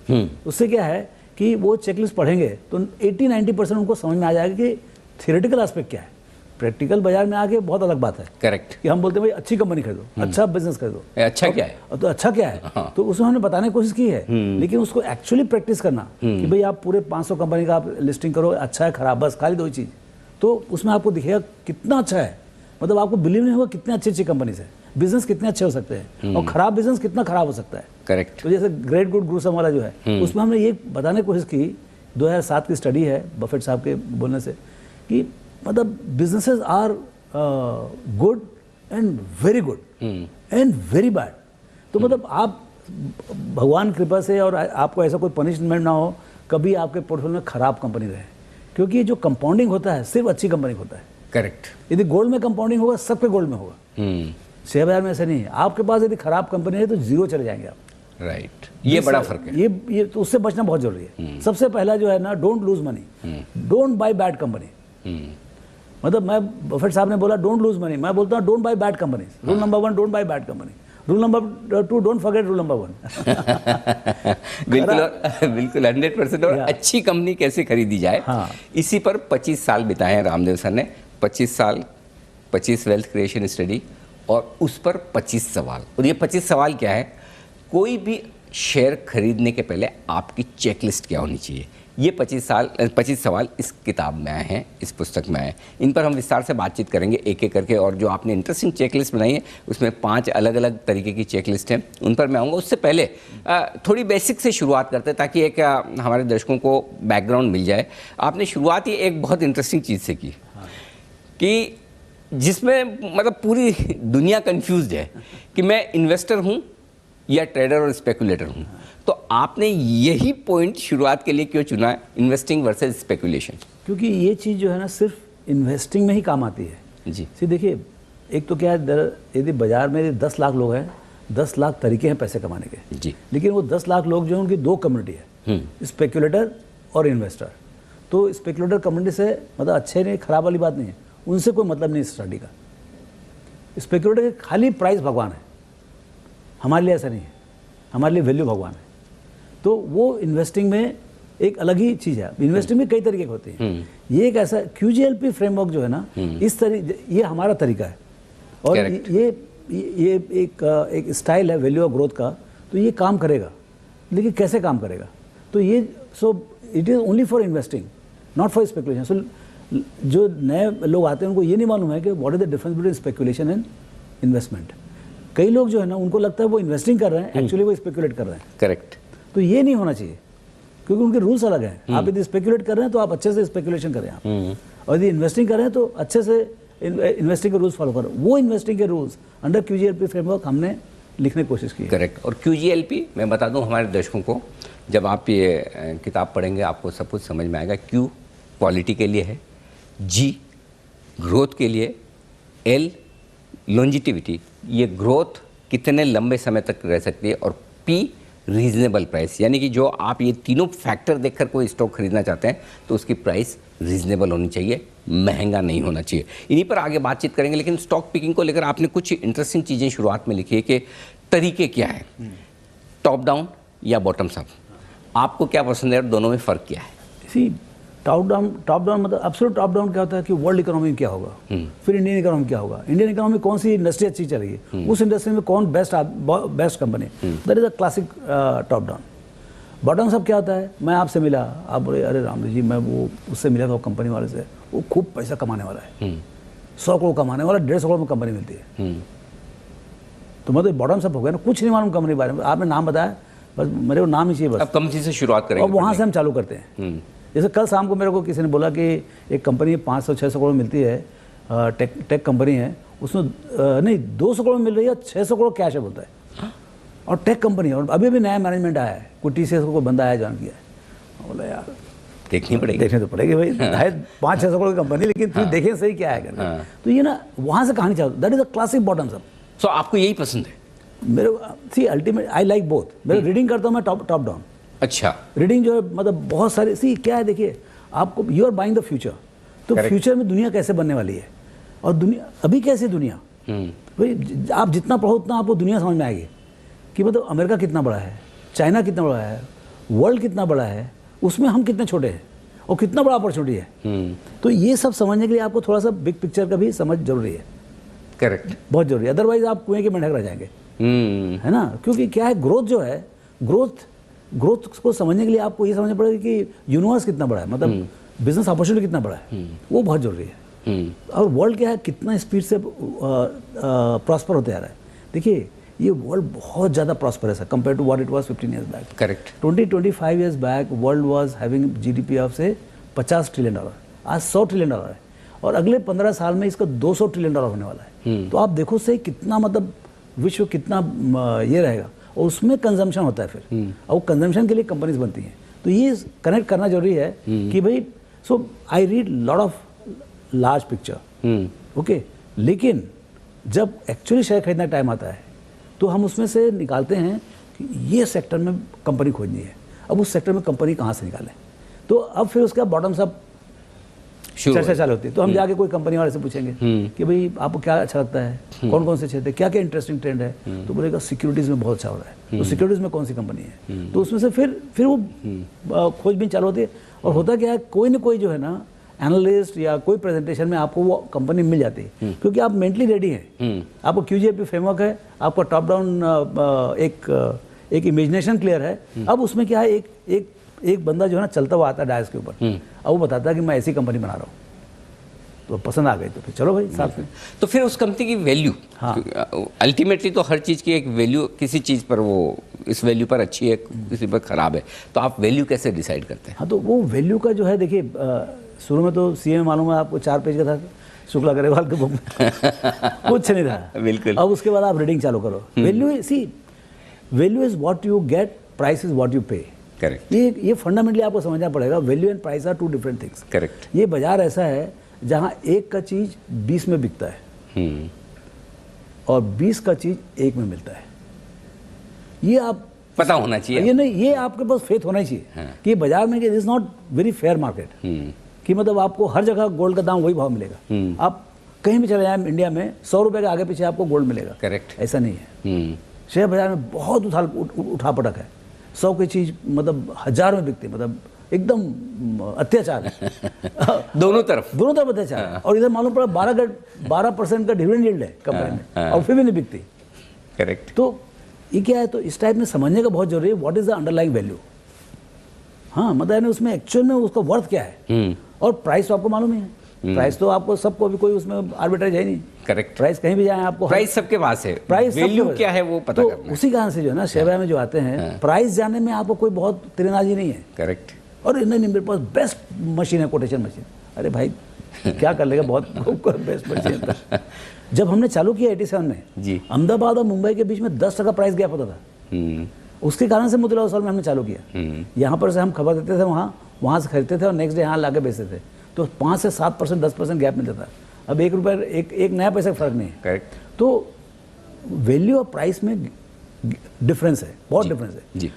उससे क्या है कि वो चेकलिस्ट पढ़ेंगे तो 80-90% उनको समझ में आ जाएगा कि थियोरेटिकल एस्पेक्ट क्या है। प्रैक्टिकल बाजार में आके बहुत अलग बात है। करेक्ट। कि हम बोलते हैं भाई अच्छी कंपनी खरीदो, अच्छा बिजनेस खरीदो, अच्छा क्या है, तो अच्छा क्या है। हाँ। तो उसमें हमने बताने की कोशिश की है, लेकिन उसको एक्चुअली प्रैक्टिस करना कि भाई आप पूरे 500 कंपनी का आप लिस्टिंग करो, अच्छा है खराब, बस खाली दो ही चीज़, तो उसमें आपको दिखेगा कितना अच्छा है। मतलब आपको बिलीव नहीं होगा कितने अच्छी अच्छी कंपनी है, बिजनेस कितने अच्छे हो सकते हैं और खराब बिजनेस कितना खराब हो सकता है। करेक्ट। तो जैसे ग्रेट गुड ग्रूसम वाला जो है, उसमें हमने ये बताने की कोशिश की, 2007 की स्टडी है बफेट साहब के बोलने से, कि मतलब businesses are good and very good and very bad. तो मतलब आप भगवान कृपा से और आपको ऐसा कोई पनिशमेंट ना हो कभी आपके पोर्टफोलियो में खराब कंपनी रहे, क्योंकि ये जो कंपाउंडिंग होता है सिर्फ अच्छी कंपनी होता है। करेक्ट। यदि गोल्ड में कंपाउंडिंग होगा सबके गोल्ड में होगा, शेयर बाजार में ऐसा नहीं है। आपके पास यदि खराब कंपनी है तो जीरो चले जाएंगे आप। राइट, ये बड़ा फर्क है। ये तो उससे बचना बहुत जरूरी है। सबसे पहला जो है ना, don't lose money, don't by bad company. मतलब मैं बफेट साहब ने बोला डोंट लूज मनी, मैं बोलता हूँ don't by bad company. Rule number 1 don't by bad company, rule number 2 don't forget rule number 1। बिल्कुल 100%। और अच्छी कंपनी कैसे खरीदी जाए, हाँ। इसी पर 25 साल बिताए हैं रामदेव सर ने। 25 साल, 25 वेल्थ क्रिएशन स्टडी, और उस पर 25 सवाल। और ये 25 सवाल क्या है, कोई भी शेयर खरीदने के पहले आपकी चेकलिस्ट क्या होनी चाहिए, ये 25 सवाल इस किताब में आए हैं, इस पुस्तक में आए हैं। इन पर हम विस्तार से बातचीत करेंगे एक एक करके। और जो आपने इंटरेस्टिंग चेकलिस्ट बनाई है उसमें 5 अलग अलग तरीके की चेकलिस्ट हैं, उन पर मैं आऊँगा। उससे पहले थोड़ी बेसिक से शुरुआत करते हैं ताकि एक हमारे दर्शकों को बैकग्राउंड मिल जाए। आपने शुरुआत ही एक बहुत इंटरेस्टिंग चीज़ से की, कि जिसमें मतलब पूरी दुनिया कंफ्यूज्ड है कि मैं इन्वेस्टर हूँ या ट्रेडर और स्पेकुलेटर हूँ। तो आपने यही पॉइंट शुरुआत के लिए क्यों चुना है, इन्वेस्टिंग वर्सेस स्पेकुलेशन? क्योंकि ये चीज़ जो है ना सिर्फ इन्वेस्टिंग में ही काम आती है जी। सी देखिए, एक तो क्या है, यदि बाजार में 10 लाख लोग हैं, 10 लाख तरीके हैं पैसे कमाने के जी। लेकिन वो 10 लाख लोग जो हैं उनकी 2 कम्युनिटी है, स्पेकुलेटर और इन्वेस्टर। तो स्पेकुलेटर कम्युनिटी से मतलब अच्छे नहीं खराब वाली बात नहीं है, उनसे कोई मतलब नहीं स्टडी का। स्पेकुलेटर के खाली प्राइस भगवान है, हमारे लिए ऐसा नहीं है, हमारे लिए वैल्यू भगवान है। तो वो इन्वेस्टिंग में एक अलग ही चीज़ है। इन्वेस्टिंग में कई तरीके के होते हैं, ये एक ऐसा QGLP फ्रेमवर्क जो है ना, इस तरीके, ये हमारा तरीका है और ये एक स्टाइल है वैल्यू और ग्रोथ का। तो ये काम करेगा, लेकिन कैसे काम करेगा, तो ये so it is only for investing not for speculation. So जो नए लोग आते हैं उनको ये नहीं मालूम है कि what is the difference between speculation and investment. कई लोग जो है ना उनको लगता है वो इन्वेस्टिंग कर रहे हैं, एक्चुअली वो स्पेकुलेट कर रहे हैं। करेक्ट। तो ये नहीं होना चाहिए, क्योंकि उनके रूल्स अलग हैं। आप यदि स्पेकुलेट कर रहे हैं तो आप अच्छे से स्पेकुलेशन करें आप, और यदि इन्वेस्टिंग कर रहे हैं तो अच्छे से इन्वेस्टिंग के रूल्स फॉलो करें। वो इन्वेस्टिंग के रूल्स अंडर QGLP फ्रेमवर्क हमने लिखने की कोशिश की। करेक्ट। और QGLP मैं बता दूं हमारे दर्शकों को, जब आप ये किताब पढ़ेंगे आपको सब कुछ समझ में आएगा। Q क्वालिटी के लिए है, G ग्रोथ के लिए, L लॉन्जिटिविटी, ये ग्रोथ कितने लंबे समय तक रह सकती है, और P रीजनेबल प्राइस, यानी कि जो आप ये तीनों फैक्टर देखकर कोई स्टॉक खरीदना चाहते हैं तो उसकी प्राइस रीजनेबल होनी चाहिए, महंगा नहीं होना चाहिए। इन्हीं पर आगे बातचीत करेंगे। लेकिन स्टॉक पिकिंग को लेकर आपने कुछ इंटरेस्टिंग चीज़ें शुरुआत में लिखी है कि तरीके क्या है, टॉप डाउन या बॉटम्स अप, आपको क्या पसंद है और दोनों में फ़र्क क्या है? सी टॉप डाउन मतलब एब्सोल्यूट टॉप डाउन क्या होता है कि वर्ल्ड इकोनॉमी में क्या होगा, फिर इंडियन इकोनॉमी क्या होगा, इंडियन इकोनॉमी में कौन सी इंडस्ट्री अच्छी चलेगी, उस इंडस्ट्री में कौन best company, that is a classic top down. Bottom up क्या होता है, मैं आपसे मिला, आप बोले अरे रामदेव जी मैं वो उससे मिला था कंपनी वाले से, वो खूब पैसा कमाने वाला है, 100 करोड़ कमाने वाला, 150 करोड़ में कंपनी मिलती है। तो मतलब बॉटम अप हो गया ना, कुछ नहीं मालूम कंपनी के बारे में, आपने नाम बताया बस, मेरे को नाम ही चाहिए बस। अब कंपनी से शुरुआत करेंगे और वहाँ से हम चालू करते हैं। जैसे कल शाम को मेरे को किसी ने बोला कि एक कंपनी 500-600 करोड़ मिलती है, टेक कंपनी है, उसमें नहीं 200 करोड़ मिल रही है, 600 करोड़ कैश है बोलता है, और टेक कंपनी है, और अभी भी नया मैनेजमेंट आया है, कोई TCS को बंदा आया ज्वाइन किया है। बोला यार देखने तो पड़ेगी भाई, है 500-600 करोड़ की कंपनी, लेकिन फिर देखें सही क्या है। तो ये ना वहाँ से कहानी चालू, that is a classic bottoms up. So आपको यही पसंद है? मेरे सी अल्टीमेट आई लाइक बोथ। मेरे रीडिंग करता हूँ मैं टॉप डाउन। अच्छा, रीडिंग जो है मतलब बहुत सारी सी क्या है, देखिए आपको you are buying the future, तो फ्यूचर में दुनिया कैसे बनने वाली है, और दुनिया अभी कैसी दुनिया, भाई आप जितना पढ़ो उतना आपको दुनिया समझ में आएगी कि मतलब अमेरिका कितना बड़ा है, चाइना कितना बड़ा है, वर्ल्ड कितना बड़ा है, उसमें हम कितने छोटे हैं और कितना बड़ा अपॉर्चुनिटी है। तो ये सब समझने के लिए आपको थोड़ा सा बिग पिक्चर का भी समझ जरूरी है। करेक्ट, बहुत जरूरी है, अदरवाइज आप कुएं के मेंढक रह जाएंगे, है ना। क्योंकि क्या है, ग्रोथ जो है, ग्रोथ को समझने के लिए आपको ये समझना पड़ेगा कि यूनिवर्स कितना बड़ा है, मतलब बिजनेस अपॉर्चुनिटी कितना बड़ा है, वो बहुत जरूरी है। और वर्ल्ड क्या है, कितना स्पीड से प्रॉस्पर होते आ रहा है। देखिए ये वर्ल्ड बहुत ज़्यादा प्रॉस्परस है compare to what it was 15 years back. Correct, 20-25 years back world was having GDP of say $50 trillion, आज $100 ट्रिलियन है, और अगले 15 साल में इसका $200 ट्रिलियन होने वाला है। तो आप देखो से कितना, मतलब विश्व कितना ये रहेगा, और उसमें कंजम्पशन होता है फिर, और कंजम्पशन के लिए कंपनीज बनती हैं। तो ये कनेक्ट करना जरूरी है कि भाई, so I read lot of large picture, okay, लेकिन जब एक्चुअली शेयर खरीदने का टाइम आता है तो हम उसमें से निकालते हैं कि ये सेक्टर में कंपनी खोजनी है, अब उस सेक्टर में कंपनी कहाँ से निकालें। तो अब फिर उसका बॉटम सब चर्चा चालू होती है। तो हम जाके कोई कंपनी वाले से पूछेंगे कि भाई आपको क्या अच्छा लगता है, कौन कौन से क्षेत्र, क्या क्या इंटरेस्टिंग ट्रेंड है। तो बोलेगा सिक्योरिटीज़ में बहुत अच्छा हो रहा है, तो सिक्योरिटीज़ में कौन सी कंपनी है। तो उसमें से फिर वो खोजबीन चालू होती है। और होता क्या है, कोई ना कोई जो है ना एनालिस्ट या कोई प्रेजेंटेशन में आपको वो कंपनी मिल जाती है, क्योंकि आप मेंटली रेडी हैं, आपको QJP फ्रेमवर्क है, आपका टॉप डाउन एक इमेजिनेशन क्लियर है। अब उसमें क्या है, एक बंदा जो है ना चलता हुआ आता है डायस के ऊपर, अब वो बताता है कि मैं ऐसी कंपनी बना रहा हूँ, तो पसंद आ गई तो फिर चलो भाई साथ में। तो फिर उस कंपनी की वैल्यू, हाँ, अल्टीमेटली तो हर चीज़ की एक वैल्यू, किसी चीज़ पर वो इस वैल्यू पर अच्छी है, किसी पर खराब है, तो आप वैल्यू कैसे डिसाइड करते हैं? हाँ, तो वो वैल्यू का जो है, देखिए शुरू में तो CA मालूम है आपको 4 पेज का था, शुक्ला ग्रेवाल के बुक में कुछ नहीं था बिल्कुल। अब उसके बाद आप रीडिंग चालू करो। Value is what you get, price is what you pay. Correct, ये फंडामेंटली आपको समझना पड़ेगा। Value and price are 2 different things. Correct, ये बाजार ऐसा है जहाँ 1 का चीज 20 में बिकता है और 20 का चीज 1 में मिलता है। ये आप पता होना चाहिए। ये नहीं, ये आपके पास फेथ होना चाहिए कि बाजार में it is not very fair market, कि मतलब आपको हर जगह गोल्ड का दाम वही भाव मिलेगा। आप कहीं भी चले जाएं इंडिया में 100 रुपए के आगे पीछे आपको गोल्ड मिलेगा। करेक्ट, ऐसा नहीं है। शेयर बाजार में बहुत उठापटक है, 100 की चीज मतलब 1000 में बिकती है, मतलब एकदम अत्याचार है दोनों तरफ अत्याचार है। और इधर मालूम पड़ा 12% का डिविडेंड यील्ड है कंपनी में, और फिर भी नहीं बिकती। करेक्ट, तो ये क्या है, तो इस टाइप में समझने का बहुत जरूरी है, what is the underlying value. हाँ, मतलब उसमें एक्चुअल में उसका वर्थ क्या है। और प्राइस तो आपको मालूम ही है, प्राइस तो आपको सबको, अभी कोई उसमें आर्बिट्राइज है नहीं। करेक्ट, प्राइस कहीं भी जाए आपको, प्राइस सबके पास है, प्राइस वैल्यू क्या है वो पता करना है। उसी कारण से जो है ना शेयर बाजार में जो आते हैं, प्राइस जानने में आपको कोई बहुत तिरंदाजी नहीं है। करेक्ट, और नहीं, मेरे पास बेस्ट मशीन है, कोटेशन मशीन। अरे भाई क्या कर लेगा, बहुत बेस्ट मशीन था। जब हमने चालू किया 87 में जी, अहमदाबाद और मुंबई के बीच में 10% प्राइस गैप होता था। उसके कारण से मुद्रा ओसल में हमने चालू किया। यहाँ पर से हम खबर देते थे, वहाँ से खरीदते थे और नेक्स्ट डे यहाँ लाके बेचते थे, तो 5 से 7%, 10% गैप मिलता था। अब 1 रुपये, एक नया पैसे का फर्क नहीं है। करेक्ट, तो वैल्यू और प्राइस में डिफरेंस है, बहुत डिफरेंस है। जी।